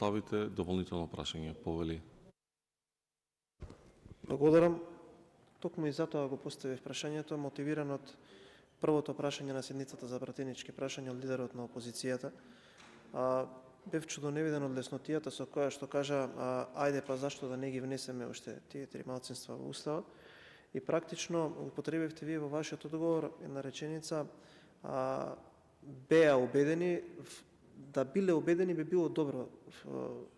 ставите дополнително прашање, повели. Благодарам. Токму и затоа го поставив прашањето, мотивиран од првото прашање на седницата за пратенички прашања од лидерот на опозицијата. Бев чудоневиден од леснотијата со која што кажа ајде па зашто да не ги внесеме уште тие три малцинства во уставот. И практично употребивте вие во вашиот одговор една реченица беа убедени, да биле убедени би било добро.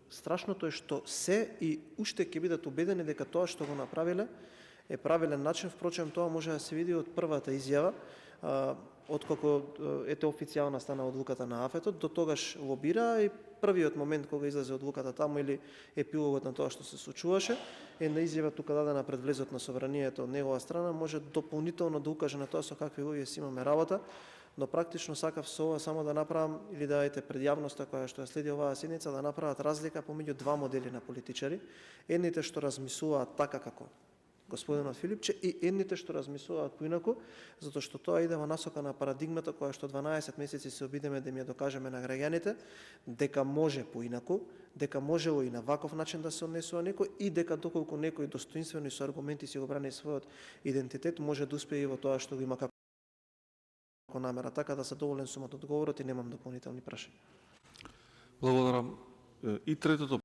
Страшното е што се и уште ќе бидат убедени дека тоа што го направиле е правилен начин. Впрочем, тоа може да се види од првата изјава, откако ете официјална стана одлуката на АФЕТ-от, до тогаш лобира и првиот момент кога излезе одлуката таму или епилогот на тоа што се случуваше, една изјава тука дадена пред влезот на собранието од негова страна, може дополнително да укаже на тоа со какви луѓе си имаме работа, но практично сакав со ова само да направам или да ете пред јавноста која што ја следи оваа седница да направат разлика помеѓу два модели на политичари, едните што размислуваат така како господинот Филипче и едните што размислуваат поинаку, затоа што тоа иде во насока на парадигмата која што 12 месеци се обидеме да ми ја докажеме на граѓаните, дека може поинаку, дека можело и на ваков начин да се однесува некој и дека доколку некој достоинствено и со аргументи си го брани својот идентитет, може да успее и во тоа што го има како намера. Така да се доволен сум од одговорот и немам дополнителни прашања. Благодарам. И третото